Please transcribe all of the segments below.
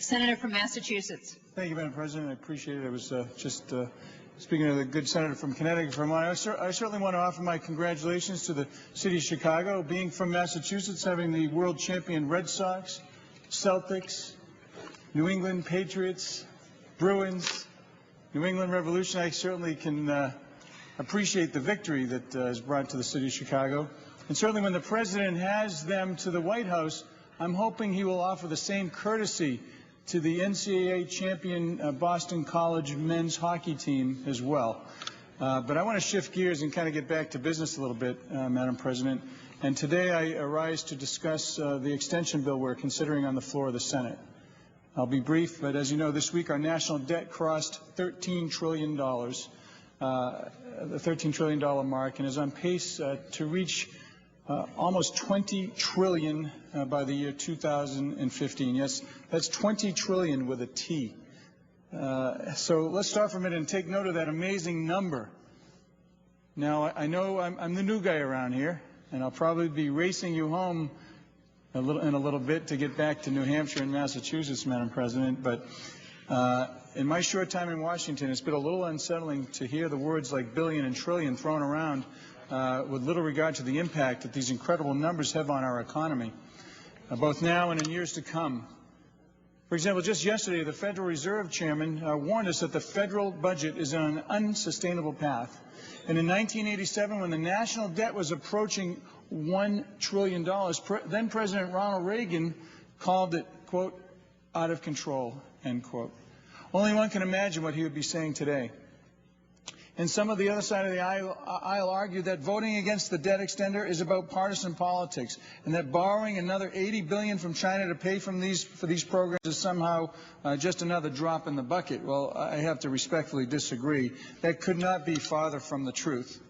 Senator from Massachusetts. Thank you, Madam President. I appreciate it. I was just speaking to the good senator from Connecticut for a moment. I certainly want to offer my congratulations to the city of Chicago, being from Massachusetts, having the world champion Red Sox, Celtics, New England Patriots, Bruins, New England Revolution. I certainly can appreciate the victory that is brought to the city of Chicago. And certainly when the president has them to the White House, I'm hoping he will offer the same courtesy to the NCAA champion Boston College men's hockey team as well. But I want to shift gears and kind of get back to business a little bit, Madam President. And today I arise to discuss the extension bill we're considering on the floor of the Senate. I'll be brief, but as you know, this week our national debt crossed $13 trillion, the $13 trillion mark, and is on pace to reach almost $20 trillion by the year 2015. Yes, that's $20 trillion with a T. So let's start for a minute and take note of that amazing number. Now, I know I'm the new guy around here, and I'll probably be racing you home in a little bit to get back to New Hampshire and Massachusetts, Madam President. But in my short time in Washington, it's been a little unsettling to hear the words like billion and trillion thrown around with little regard to the impact that these incredible numbers have on our economy, both now and in years to come. For example, just yesterday, the Federal Reserve Chairman warned us that the federal budget is on an unsustainable path. And in 1987, when the national debt was approaching $1 trillion, then President Ronald Reagan called it, quote, out of control, end quote. Only one can imagine what he would be saying today. And some of the other side of the aisle argue that voting against the debt extender is about partisan politics, and that borrowing another $80 billion from China to pay for these programs is somehow just another drop in the bucket. Well, I have to respectfully disagree. That could not be farther from the truth.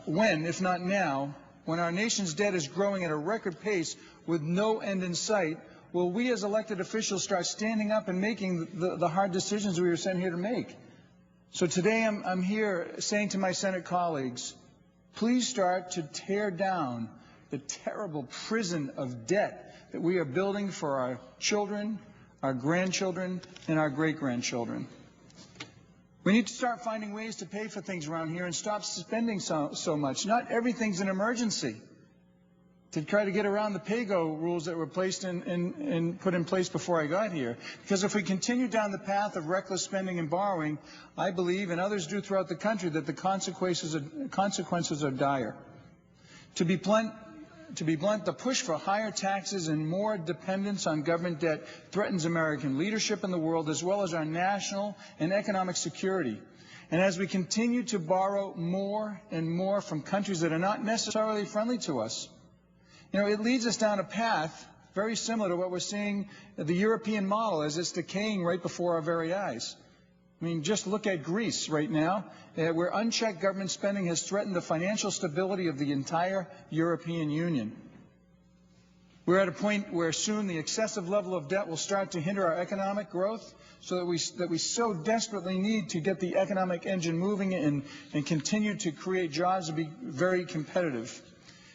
When, if not now, when our nation's debt is growing at a record pace with no end in sight, will we as elected officials start standing up and making the hard decisions we were sent here to make? So today I'm here saying to my Senate colleagues, please start to tear down the terrible prison of debt that we are building for our children, our grandchildren, and our great-grandchildren. We need to start finding ways to pay for things around here and stop spending so much. Not everything's an emergency. To try to get around the PAYGO rules that were placed put in place before I got here. Because if we continue down the path of reckless spending and borrowing, I believe, and others do throughout the country, that the consequences are dire. To be blunt, the push for higher taxes and more dependence on government debt threatens American leadership in the world, as well as our national and economic security. And as we continue to borrow more and more from countries that are not necessarily friendly to us, it leads us down a path very similar to what we're seeing the European model as it's decaying right before our very eyes. I mean, just look at Greece right now, where unchecked government spending has threatened the financial stability of the entire European Union. We're at a point where soon the excessive level of debt will start to hinder our economic growth, so that we so desperately need to get the economic engine moving and continue to create jobs and be very competitive.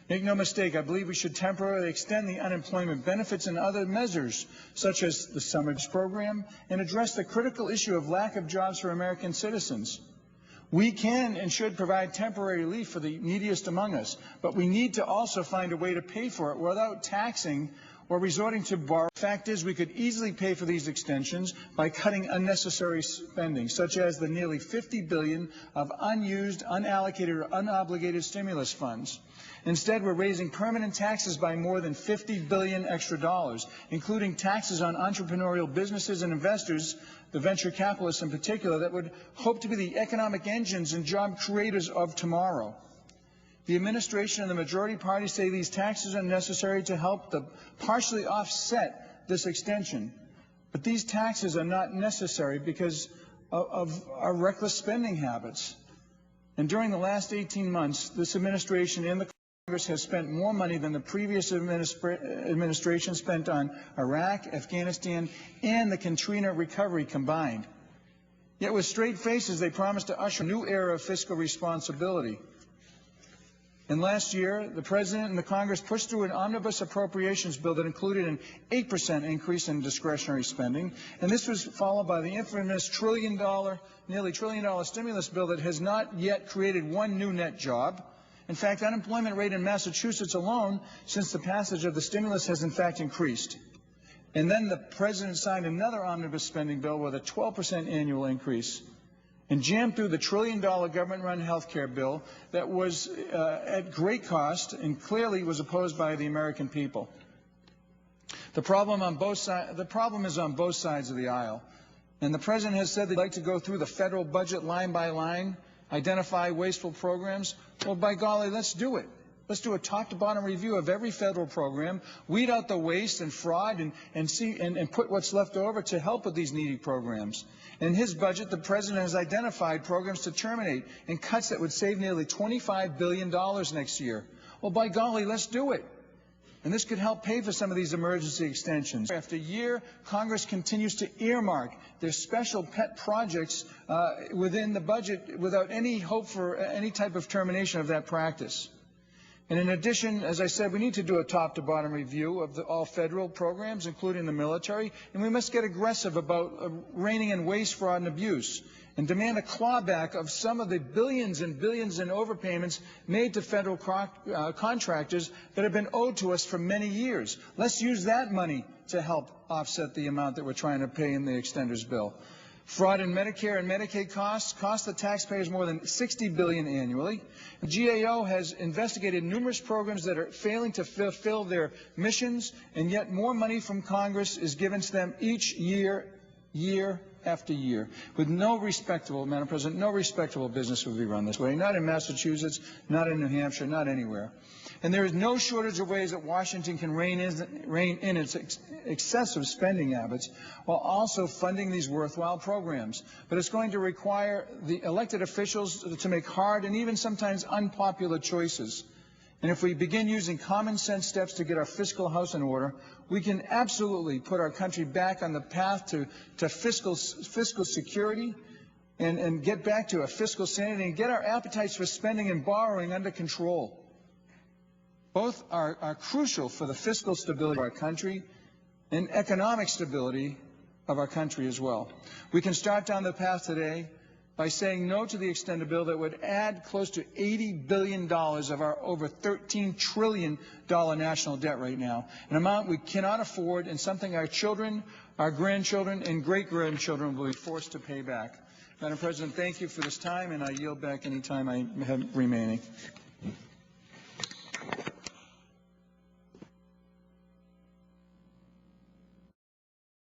Make no mistake, I believe we should temporarily extend the unemployment benefits and other measures, such as the summer program, and address the critical issue of lack of jobs for American citizens. We can and should provide temporary relief for the neediest among us, but we need to also find a way to pay for it without taxing or resorting to borrow. The fact is, we could easily pay for these extensions by cutting unnecessary spending, such as the nearly $50 billion of unused, unallocated, or unobligated stimulus funds. Instead, we're raising permanent taxes by more than $50 billion extra dollars, including taxes on entrepreneurial businesses and investors, the venture capitalists in particular, that would hope to be the economic engines and job creators of tomorrow. The administration and the majority party say these taxes are necessary to help partially offset this extension. But these taxes are not necessary because of our reckless spending habits. And during the last 18 months, this administration and the Congress has spent more money than the previous administration spent on Iraq, Afghanistan, and the Katrina recovery combined. Yet with straight faces, they promised to usher a new era of fiscal responsibility. And last year, the President and the Congress pushed through an omnibus appropriations bill that included an 8% increase in discretionary spending. And this was followed by the infamous nearly $1 trillion stimulus bill that has not yet created one new net job. In fact, unemployment rate in Massachusetts alone since the passage of the stimulus has in fact increased. And then the President signed another omnibus spending bill with a 12% annual increase, and jammed through the $1 trillion government-run health care bill that was at great cost and clearly was opposed by the American people. The problem is on both sides of the aisle. And the President has said that he'd like to go through the federal budget line by line, identify wasteful programs. Well, by golly, let's do it. Let's do a top-to-bottom review of every federal program, weed out the waste and fraud, and put what's left over to help with these needy programs. In his budget, the President has identified programs to terminate and cuts that would save nearly $25 billion next year. Well, by golly, let's do it. And this could help pay for some of these emergency extensions. After year, Congress continues to earmark their special pet projects within the budget without any hope for any type of termination of that practice. And in addition, as I said, we need to do a top-to-bottom review of all federal programs, including the military, and we must get aggressive about reining in waste, fraud, and abuse, and demand a clawback of some of the billions and billions in overpayments made to federal contractors that have been owed to us for many years. Let's use that money to help offset the amount that we're trying to pay in the extender's bill. Fraud in Medicare and Medicaid cost the taxpayers more than $60 billion annually. The GAO has investigated numerous programs that are failing to fulfill their missions, and yet more money from Congress is given to them each year, year after year, with no respectable, Madam President, no respectable business would be run this way, not in Massachusetts, not in New Hampshire, not anywhere. And there is no shortage of ways that Washington can rein in its excessive spending habits while also funding these worthwhile programs. But it's going to require the elected officials to make hard and even sometimes unpopular choices. And if we begin using common sense steps to get our fiscal house in order, we can absolutely put our country back on the path to fiscal security and get back to a fiscal sanity and get our appetites for spending and borrowing under control. Both are crucial for the fiscal stability of our country and economic stability of our country as well. We can start down the path today by saying no to the extended bill that would add close to $80 billion of our over $13 trillion national debt right now, an amount we cannot afford and something our children, our grandchildren, and great-grandchildren will be forced to pay back. Madam President, thank you for this time, and I yield back any time I have remaining.